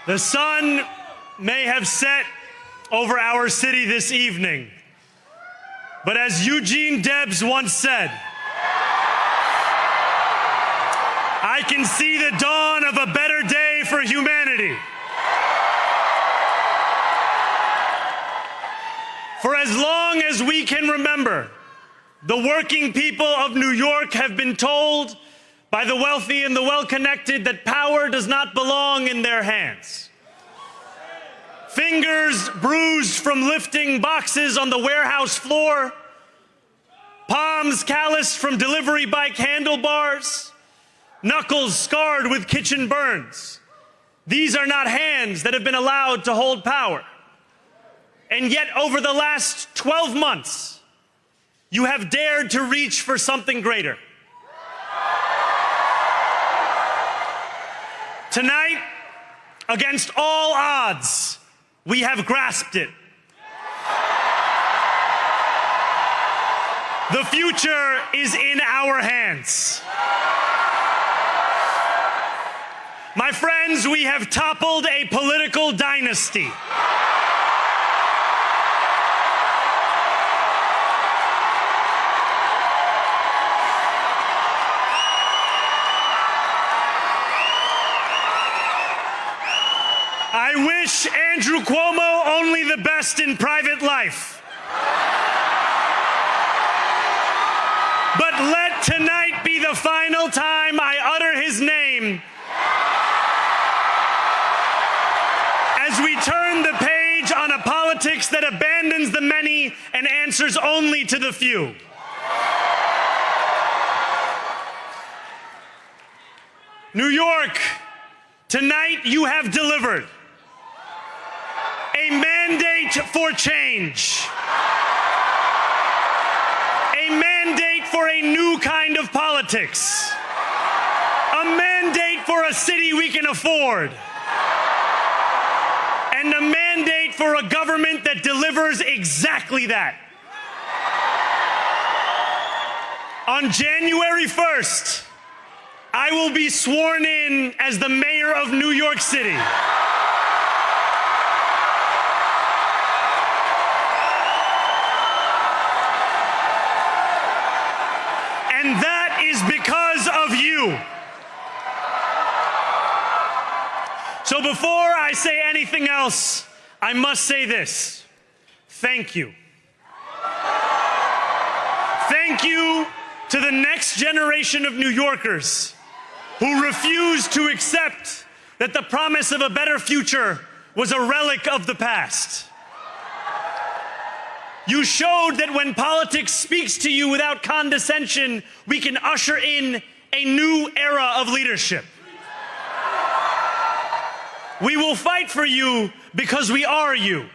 The sun may have set over our city this evening, but as Eugene Debs once said, I can see the dawn of a better day for humanity. For as long as we can remember, the working people of New York have been told by the wealthy and the well-connected that power does not belong in their hands. Fingers bruised from lifting boxes on the warehouse floor, palms calloused from delivery bike handlebars, knuckles scarred with kitchen burns. These are not hands that have been allowed to hold power. And yet, over the last 12 months, you have dared to reach for something greater. Tonight, against all odds, we have grasped it. The future is in our hands. My friends, we have toppled a political dynasty. I wish Andrew Cuomo only the best in private life. But let tonight be the final time I utter his name as we turn the page on a politics that abandons the many and answers only to the few. New York, tonight you have delivered a mandate for change, a mandate for a new kind of politics, a mandate for a city we can afford, and a mandate for a government that delivers exactly that. On January 1st, I will be sworn in as the mayor of New York City. And that is because of you. So before I say anything else, I must say this. Thank you. Thank you to the next generation of New Yorkers who refused to accept that the promise of a better future was a relic of the past. You showed that when politics speaks to you without condescension, we can usher in a new era of leadership. We will fight for you because we are you.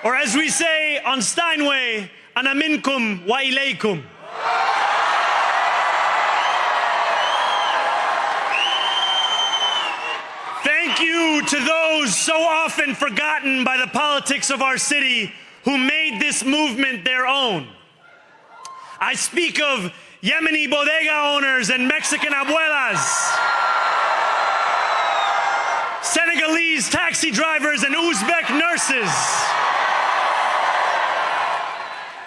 Or as we say on Steinway, ana minkum wa ilaykum. Thank you to those so often forgotten by the politics of our city who made this movement their own. I speak of Yemeni bodega owners and Mexican abuelas, Senegalese taxi drivers and Uzbek nurses,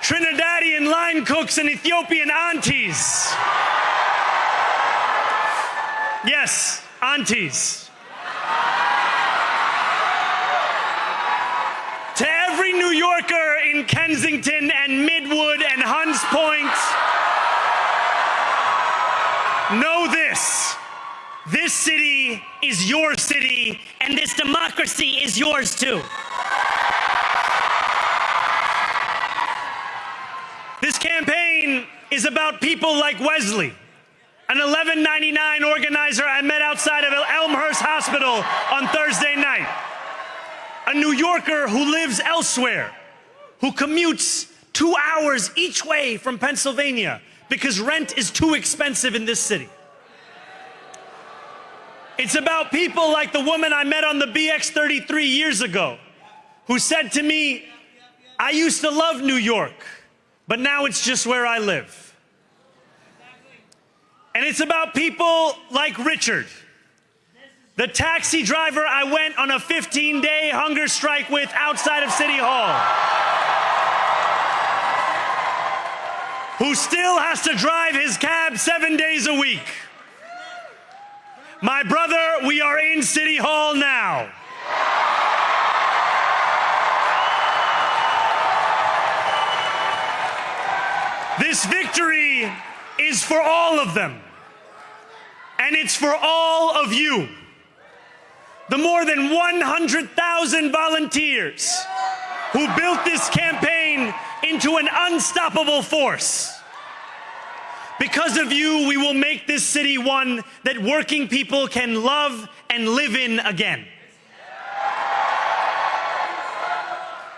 Trinidadian line cooks and Ethiopian aunties. Yes, aunties. To every New Yorker in Kensington and Midwood and Hunts Point, know this. This city is your city, and this democracy is yours too. This campaign is about people like Wesley, an $11.99 organizer I met outside of Elmhurst Hospital on Thursday night. A New Yorker who lives elsewhere, who commutes 2 hours each way from Pennsylvania because rent is too expensive in this city. It's about people like the woman I met on the BX33 years ago, who said to me, I used to love New York, but now it's just where I live. And it's about people like Richard, The taxi driver I went on a 15-day hunger strike with outside of City Hall, who still has to drive his cab 7 days a week. My brother, we are in City Hall now. This victory is for all of them, and it's for all of you. The more than 100,000 volunteers who built this campaign into an unstoppable force. Because of you, we will make this city one that working people can love and live in again.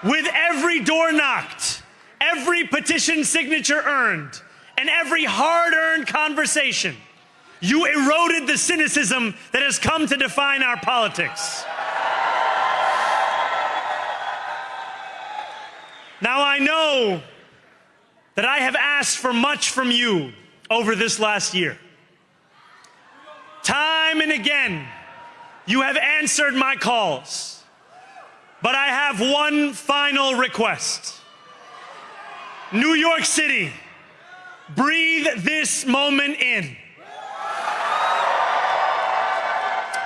With every door knocked, every petition signature earned, and every hard-earned conversation, you eroded the cynicism that has come to define our politics. Now, I know that I have asked for much from you over this last year. Time and again, you have answered my calls. But I have one final request. New York City, breathe this moment in.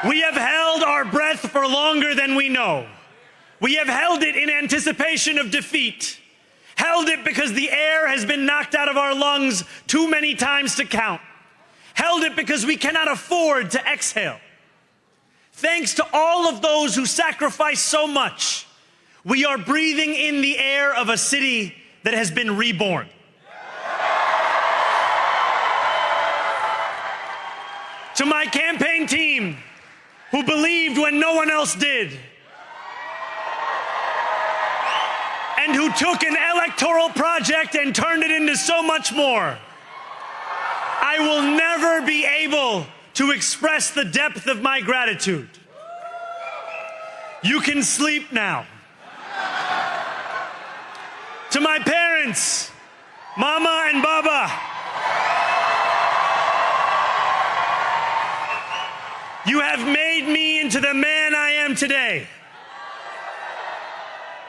We have held our breath for longer than we know. We have held it in anticipation of defeat. Held it because the air has been knocked out of our lungs too many times to count. Held it because we cannot afford to exhale. Thanks to all of those who sacrificed so much, we are breathing in the air of a city that has been reborn. To my campaign team, who believed when no one else did, and who took an electoral project and turned it into so much more, I will never be able to express the depth of my gratitude. You can sleep now. To my parents, Mama and Baba, you have made me into the man I am today.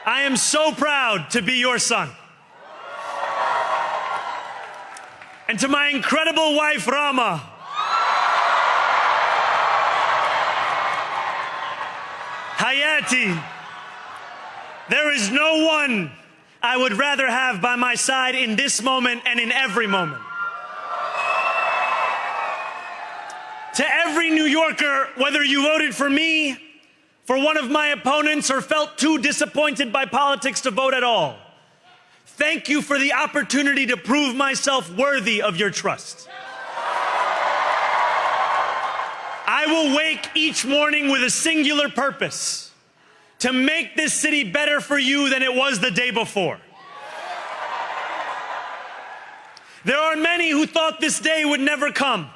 I am so proud to be your son. And to my incredible wife, Rama, Hayati, there is no one I would rather have by my side in this moment and in every moment. To every New Yorker, whether you voted for me, for one of my opponents, or felt too disappointed by politics to vote at all, thank you for the opportunity to prove myself worthy of your trust. I will wake each morning with a singular purpose: to make this city better for you than it was the day before. There are many who thought this day would never come,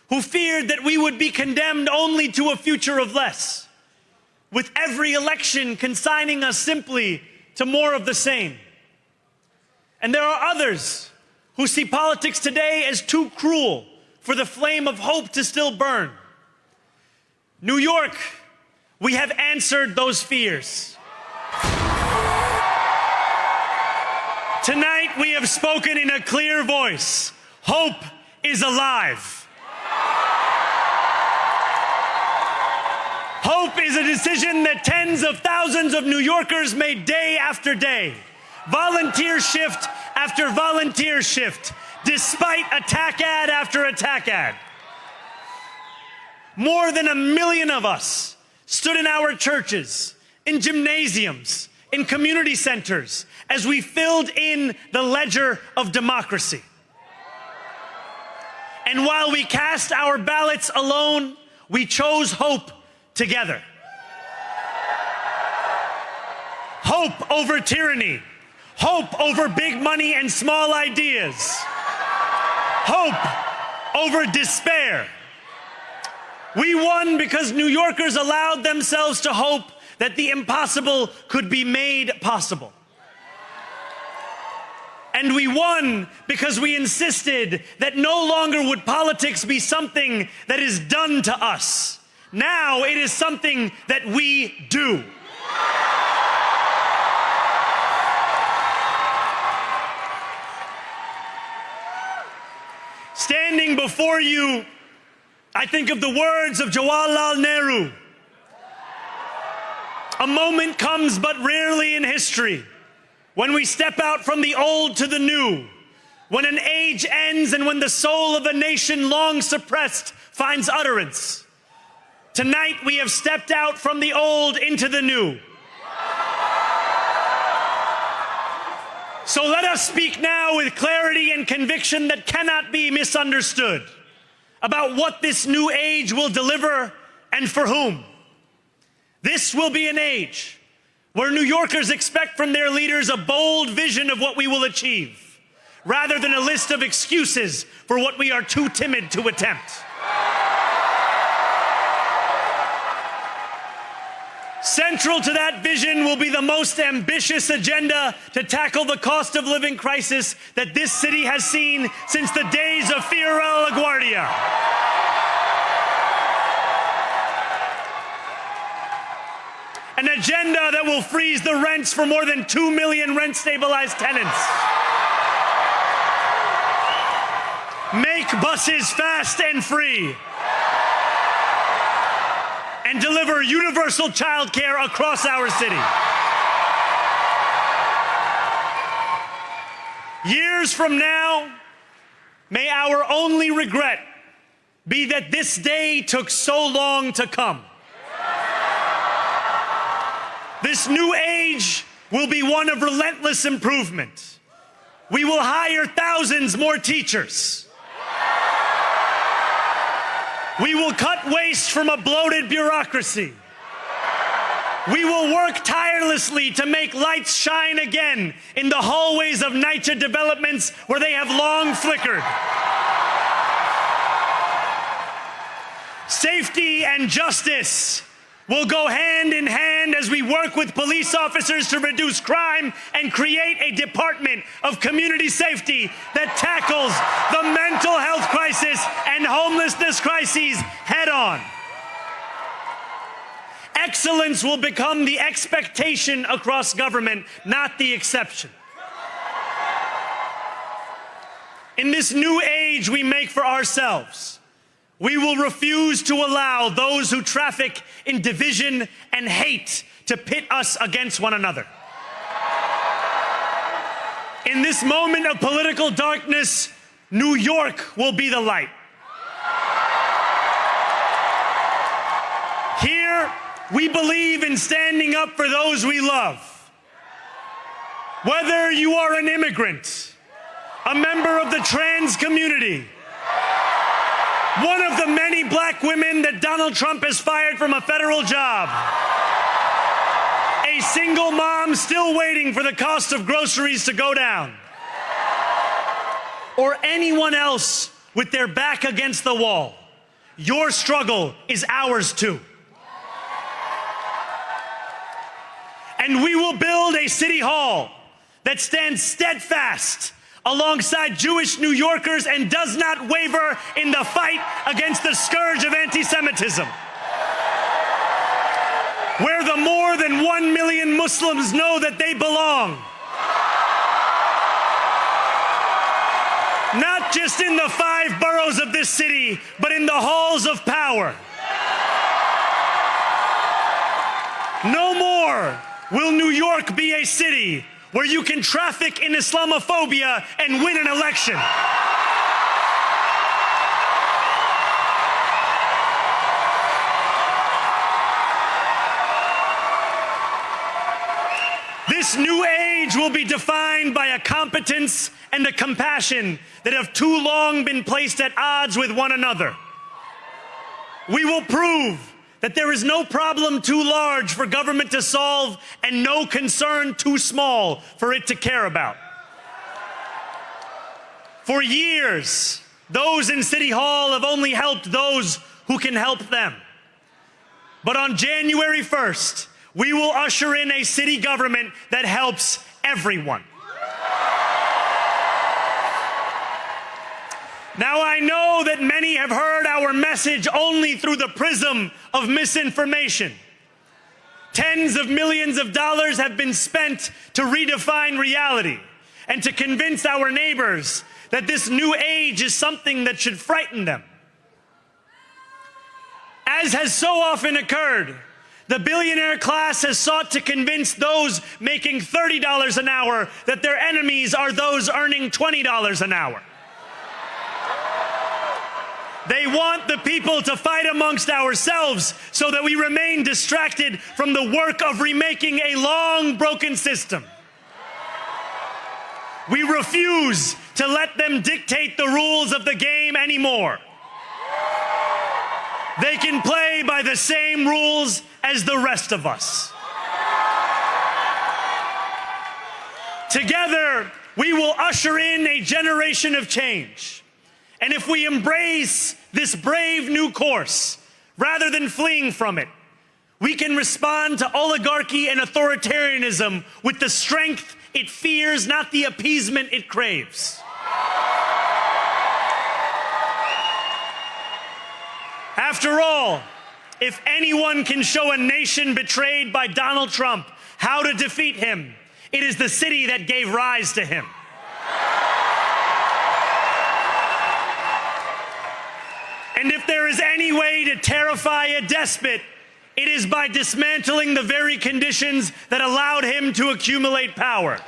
who feared that we would be condemned only to a future of less, with every election consigning us simply to more of the same. And there are others who see politics today as too cruel for the flame of hope to still burn. New York, we have answered those fears. Tonight we have spoken in a clear voice. Hope is alive. Hope is a decision that tens of thousands of New Yorkers made day after day, volunteer shift after volunteer shift, despite attack ad after attack ad. More than 1 million of us stood in our churches, in gymnasiums, in community centers, as we filled in the ledger of democracy. And while we cast our ballots alone, we chose hope together. Hope over tyranny. Hope over big money and small ideas. Hope over despair. We won because New Yorkers allowed themselves to hope that the impossible could be made possible. And we won because we insisted that no longer would politics be something that is done to us, Now it is something that we do. Standing before you, I think of the words of Jawaharlal Nehru. A moment comes but rarely in history when we step out from the old to the new, when an age ends and when the soul of a nation long suppressed finds utterance. Tonight we have stepped out from the old into the new. So let us speak now with clarity and conviction that cannot be misunderstood about what this new age will deliver and for whom. This will be an age where New Yorkers expect from their leaders a bold vision of what we will achieve, rather than a list of excuses for what we are too timid to attempt. Central to that vision will be the most ambitious agenda to tackle the cost of living crisis that this city has seen since the days of Fiorella LaGuardia. An agenda that will freeze the rents for more than 2 million rent-stabilized tenants. Make buses fast and free. And deliver universal childcare across our city. Years from now, may our only regret be that this day took so long to come. This new age will be one of relentless improvement. We will hire thousands more teachers. We will cut waste from a bloated bureaucracy. We will work tirelessly to make lights shine again in the hallways of NYC developments where they have long flickered. Safety and justice will go hand in hand as we work with police officers to reduce crime and create a department of community safety that tackles the mental health crisis and homelessness crises head on. Excellence will become the expectation across government, not the exception. In this new age we make for ourselves, we will refuse to allow those who traffic in division and hate to pit us against one another. In this moment of political darkness, New York will be the light. Here, we believe in standing up for those we love. Whether you are an immigrant, a member of the trans community, one of the many black women that Donald Trump has fired from a federal job, a single mom still waiting for the cost of groceries to go down, or anyone else with their back against the wall, your struggle is ours too. And we will build a city hall that stands steadfast alongside Jewish New Yorkers and does not waver in the fight against the scourge of anti-Semitism. Where the more than 1 million Muslims know that they belong. Not just in the 5 boroughs of this city, but in the halls of power. No more will New York be a city where you can traffic in Islamophobia and win an election. This new age will be defined by a competence and a compassion that have too long been placed at odds with one another. We will prove that there is no problem too large for government to solve and no concern too small for it to care about. For years, those in City Hall have only helped those who can help them. But on January 1st, we will usher in a city government that helps everyone. Now, I know that many have heard our message only through the prism of misinformation. Tens of millions of dollars have been spent to redefine reality and to convince our neighbors that this new age is something that should frighten them. As has so often occurred, the billionaire class has sought to convince those making $30 an hour that their enemies are those earning $20 an hour. They want the people to fight amongst ourselves so that we remain distracted from the work of remaking a long broken system. We refuse to let them dictate the rules of the game anymore. They can play by the same rules as the rest of us. Together, we will usher in a generation of change. And if we embrace this brave new course, rather than fleeing from it, we can respond to oligarchy and authoritarianism with the strength it fears, not the appeasement it craves. After all, if anyone can show a nation betrayed by Donald Trump how to defeat him, it is the city that gave rise to him. And if there is any way to terrify a despot, it is by dismantling the very conditions that allowed him to accumulate power.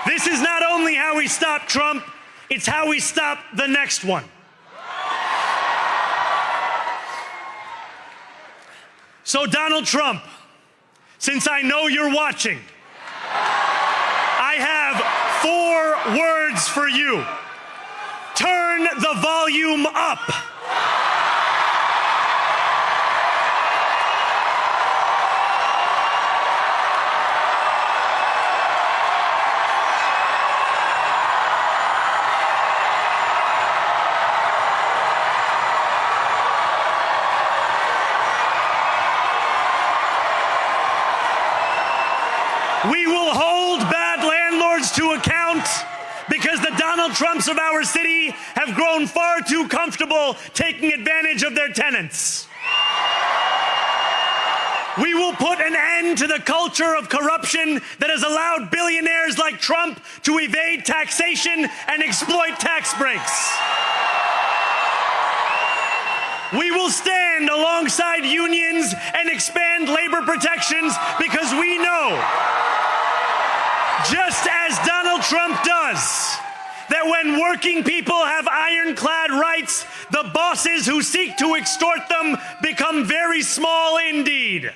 This is not only how we stop Trump, it's how we stop the next one. So, Donald Trump, since I know you're watching, I have 4 words for you. Turn the volume up. We will hold bad landlords to account because the Donald Trumps of our city have grown far too comfortable taking advantage of their tenants. We will put an end to the culture of corruption that has allowed billionaires like Trump to evade taxation and exploit tax breaks. We will stand alongside unions and expand labor protections because we know, just as Donald Trump does, that when working people have ironclad rights, the bosses who seek to extort them become very small indeed.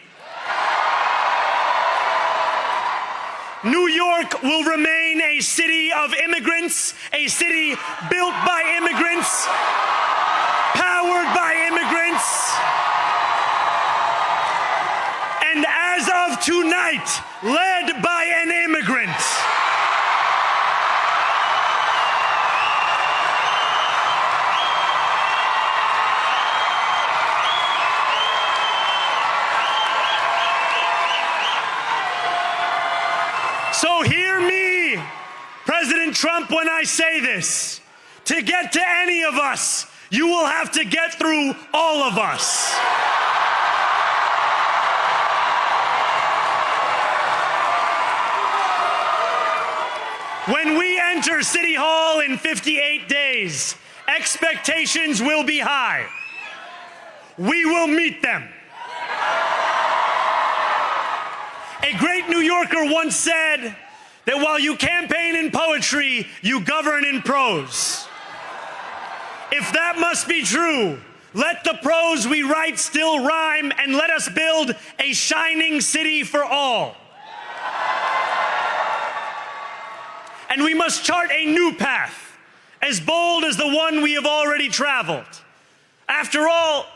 New York will remain a city of immigrants, a city built by immigrants, powered by immigrants, and as of tonight, led by an immigrant. So hear me, President Trump, when I say this. To get to any of us, you will have to get through all of us. When we enter City Hall in 58 days, expectations will be high. We will meet them. A great New Yorker once said that while you campaign in poetry, you govern in prose. If that must be true, let the prose we write still rhyme, and let us build a shining city for all. And we must chart a new path, as bold as the one we have already traveled. After all,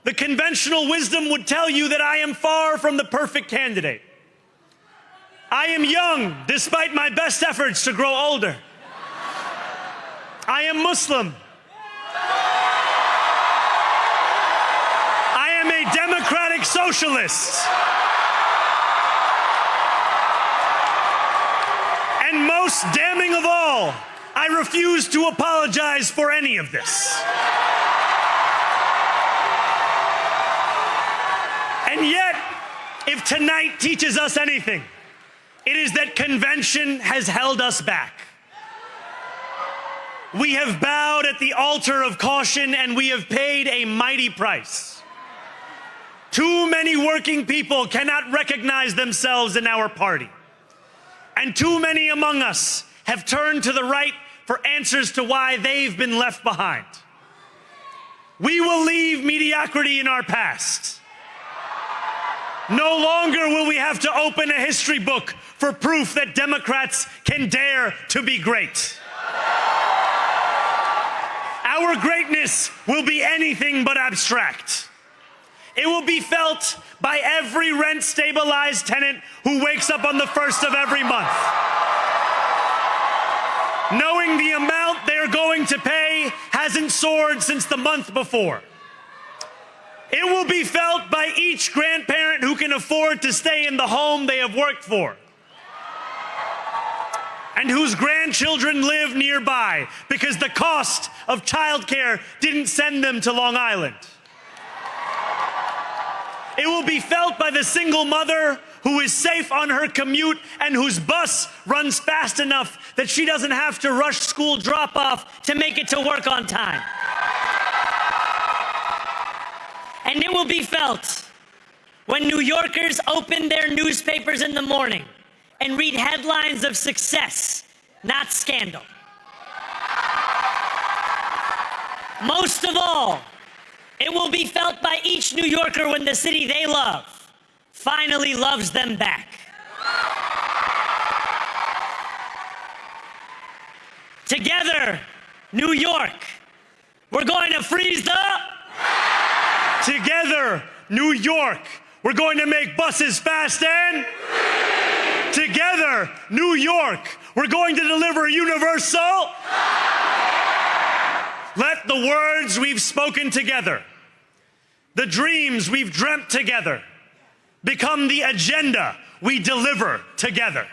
the conventional wisdom would tell you that I am far from the perfect candidate. I am young, despite my best efforts to grow older. I am Muslim. I am a democratic socialist. And most damning of all, I refuse to apologize for any of this. And yet, if tonight teaches us anything, it is that convention has held us back. We have bowed at the altar of caution, and we have paid a mighty price. Too many working people cannot recognize themselves in our party. And too many among us have turned to the right for answers to why they've been left behind. We will leave mediocrity in our past. No longer will we have to open a history book for proof that Democrats can dare to be great. Our greatness will be anything but abstract. It will be felt by every rent-stabilized tenant who wakes up on the first of every month, knowing the amount they're going to pay hasn't soared since the month before. It will be felt by each grandparent who can afford to stay in the home they have worked for, and whose grandchildren live nearby because the cost of childcare didn't send them to Long Island. It will be felt by the single mother who is safe on her commute and whose bus runs fast enough that she doesn't have to rush school drop-off to make it to work on time. And it will be felt when New Yorkers open their newspapers in the morning and read headlines of success, not scandal. Most of all, it will be felt by each New Yorker when the city they love finally loves them back. Together, New York, we're going to freeze the... Together, New York, we're going to make buses fast and... Together, New York, we're going to deliver universal... Let the words we've spoken together, the dreams we've dreamt together, become the agenda we deliver together.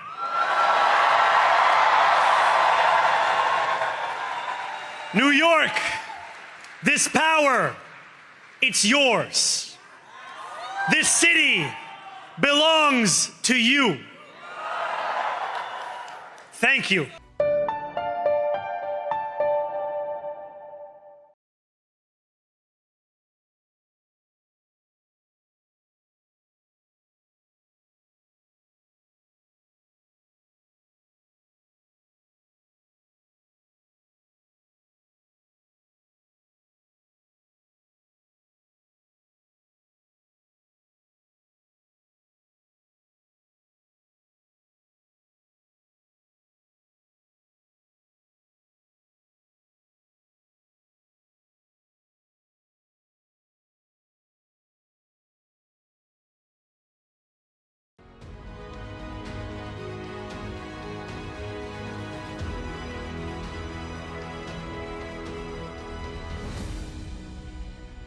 New York, this power, it's yours. This city belongs to you. Thank you.